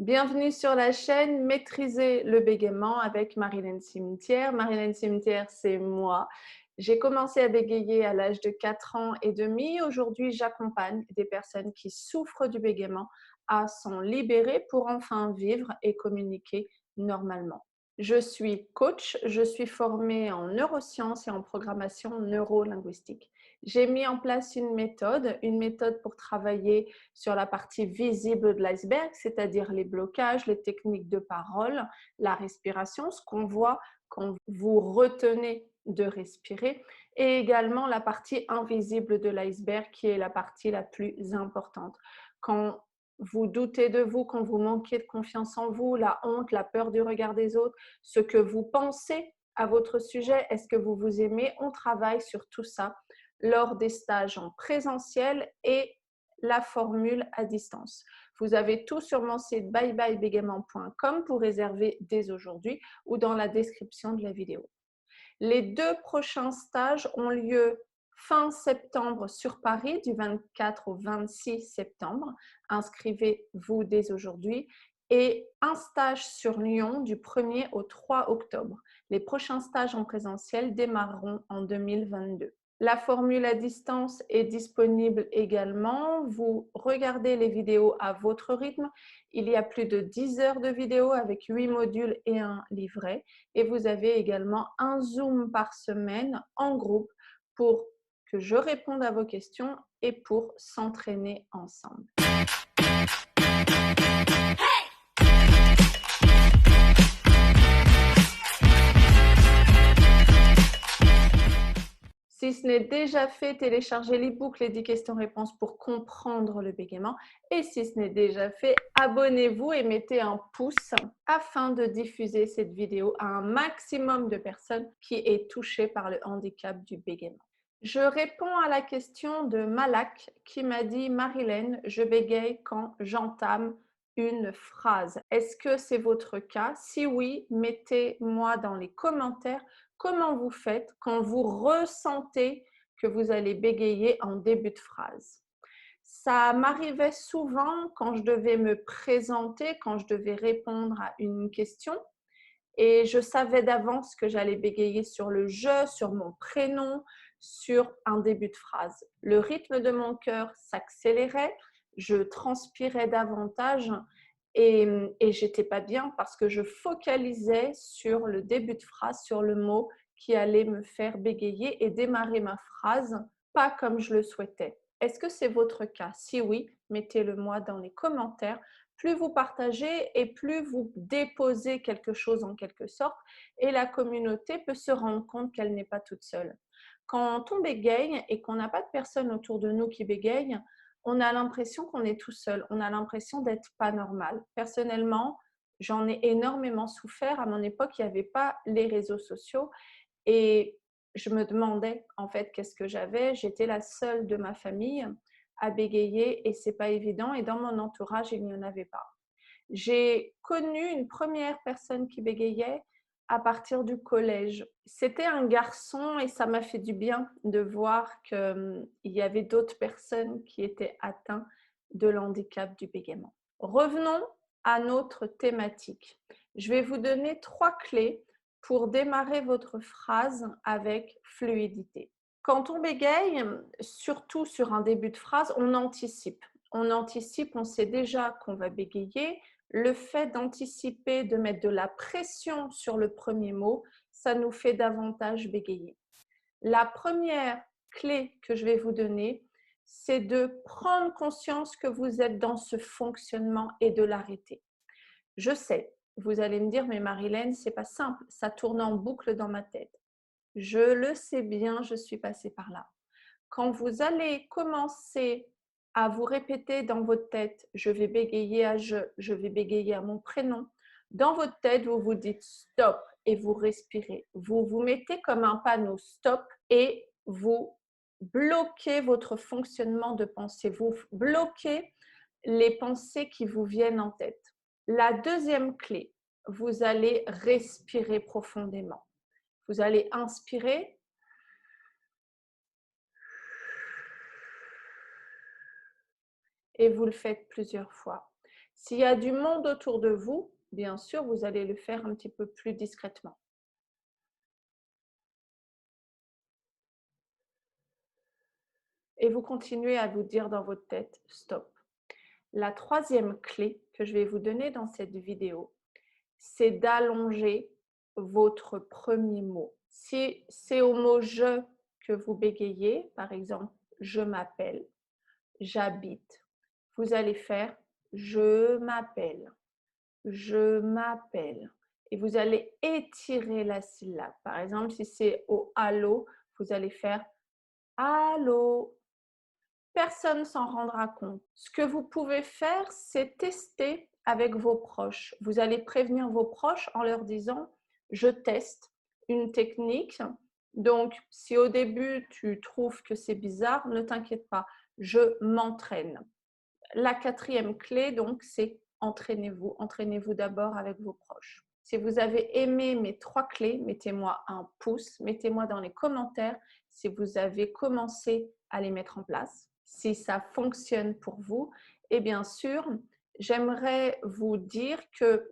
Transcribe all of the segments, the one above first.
Bienvenue sur la chaîne Maîtriser le bégaiement avec Marilène Cimetière. Marilène Cimetière, c'est moi. J'ai commencé à bégayer à l'âge de 4 ans et demi. Aujourd'hui, j'accompagne des personnes qui souffrent du bégaiement à s'en libérer pour enfin vivre et communiquer normalement. Je suis coach, je suis formée en neurosciences et en programmation neurolinguistique. J'ai mis en place une méthode pour travailler sur la partie visible de l'iceberg, c'est-à-dire les blocages, les techniques de parole, la respiration, ce qu'on voit quand vous retenez de respirer, et également la partie invisible de l'iceberg qui est la partie la plus importante. Quand vous doutez de vous, quand vous manquez de confiance en vous, la honte, la peur du regard des autres, ce que vous pensez à votre sujet, est-ce que vous vous aimez? On travaille sur tout ça lors des stages en présentiel et la formule à distance. Vous avez tout sur mon site byebyebégaiement.com pour réserver dès aujourd'hui ou dans la description de la vidéo. Les 2 prochains stages ont lieu fin septembre sur Paris, du 24 au 26 septembre. Inscrivez-vous dès aujourd'hui. Et un stage sur Lyon du 1er au 3 octobre. Les prochains stages en présentiel démarreront en 2022. La formule à distance est disponible également. Vous regardez les vidéos à votre rythme. Il y a plus de 10 heures de vidéos avec 8 modules et un livret. Et vous avez également un Zoom par semaine en groupe pour que je réponde à vos questions et pour s'entraîner ensemble. Si ce n'est déjà fait, téléchargez l'e-book Les 10 questions-réponses pour comprendre le bégaiement. Et si ce n'est déjà fait, abonnez-vous et mettez un pouce afin de diffuser cette vidéo à un maximum de personnes qui est touchée par le handicap du bégaiement. Je réponds à la question de Malak qui m'a dit « Marilène, je bégaye quand j'entame une phrase. Est-ce que c'est votre cas? Si oui, mettez-moi dans les commentaires comment vous faites quand vous ressentez que vous allez bégayer en début de phrase. Ça m'arrivait souvent quand je devais me présenter, quand je devais répondre à une question et je savais d'avance que j'allais bégayer sur le je, sur mon prénom, sur un début de phrase. Le rythme de mon cœur s'accélérait, je transpirais davantage et j'étais pas bien parce que je focalisais sur le début de phrase, sur le mot qui allait me faire bégayer et démarrer ma phrase pas comme je le souhaitais. Est-ce que c'est votre cas? Si oui, mettez-le moi dans les commentaires. Plus vous partagez et plus vous déposez quelque chose en quelque sorte et la communauté peut se rendre compte qu'elle n'est pas toute seule. Quand on bégaye et qu'on n'a pas de personnes autour de nous qui bégayent, on a l'impression qu'on est tout seul, on a l'impression d'être pas normal. Personnellement, j'en ai énormément souffert. À mon époque, il n'y avait pas les réseaux sociaux et je me demandais en fait qu'est-ce que j'avais. J'étais la seule de ma famille à bégayer et c'est pas évident et dans mon entourage, il n'y en avait pas. J'ai connu une première personne qui bégayait à partir du collège. C'était un garçon et ça m'a fait du bien de voir qu'il y avait d'autres personnes qui étaient atteintes de l'handicap du bégaiement. Revenons à notre thématique. Je vais vous donner 3 clés pour démarrer votre phrase avec fluidité. Quand on bégaye, surtout sur un début de phrase, on anticipe. On anticipe, on sait déjà qu'on va bégayer. Le fait d'anticiper, de mettre de la pression sur le premier mot, ça nous fait davantage bégayer. La première clé que je vais vous donner, c'est de prendre conscience que vous êtes dans ce fonctionnement et de l'arrêter. Je sais, vous allez me dire, mais Marilène, c'est pas simple, ça tourne en boucle dans ma tête. Je le sais bien, je suis passée par là. Quand vous allez commencer à vous répéter dans votre tête, je vais bégayer à je vais bégayer à mon prénom, dans votre tête, vous vous dites stop et vous respirez. Vous vous mettez comme un panneau stop et vous bloquez votre fonctionnement de pensée. Vous bloquez les pensées qui vous viennent en tête. La deuxième clé, vous allez respirer profondément. Vous allez inspirer et vous le faites plusieurs fois. S'il y a du monde autour de vous, bien sûr, vous allez le faire un petit peu plus discrètement. Et vous continuez à vous dire dans votre tête « stop ». La troisième clé que je vais vous donner dans cette vidéo, c'est d'allonger votre premier mot. Si c'est au mot « je » que vous bégayez, par exemple « je m'appelle »,« j'habite », vous allez faire « je m'appelle »,« je m'appelle » et vous allez étirer la syllabe. Par exemple, si c'est au « allô », vous allez faire « allô ». Personne ne s'en rendra compte. Ce que vous pouvez faire, c'est tester avec vos proches. Vous allez prévenir vos proches en leur disant « je teste une technique ». Donc, si au début, tu trouves que c'est bizarre, ne t'inquiète pas, je m'entraîne. La quatrième clé, donc, c'est entraînez-vous. Entraînez-vous d'abord avec vos proches. Si vous avez aimé mes 3 clés, mettez-moi un pouce, mettez-moi dans les commentaires si vous avez commencé à les mettre en place, si ça fonctionne pour vous. Et bien sûr, j'aimerais vous dire que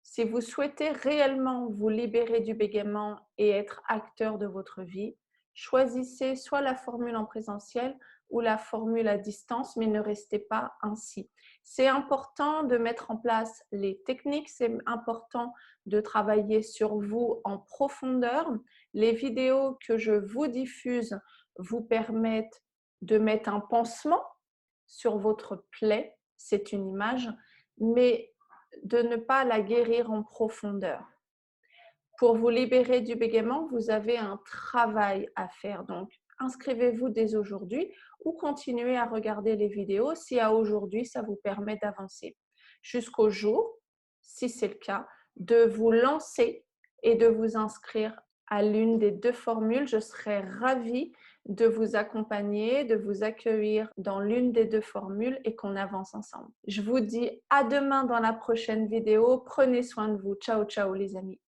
si vous souhaitez réellement vous libérer du bégaiement et être acteur de votre vie, choisissez soit la formule en présentiel ou la formule à distance, mais ne restez pas ainsi. C'est important de mettre en place les techniques, c'est important de travailler sur vous en profondeur. Les vidéos que je vous diffuse vous permettent de mettre un pansement sur votre plaie, c'est une image, mais de ne pas la guérir en profondeur. Pour vous libérer du bégaiement, vous avez un travail à faire. Donc, inscrivez-vous dès aujourd'hui ou continuez à regarder les vidéos si à aujourd'hui, ça vous permet d'avancer. Jusqu'au jour, si c'est le cas, de vous lancer et de vous inscrire à l'une des 2 formules. Je serai ravie de vous accompagner, de vous accueillir dans l'une des 2 formules et qu'on avance ensemble. Je vous dis à demain dans la prochaine vidéo. Prenez soin de vous. Ciao, ciao les amis.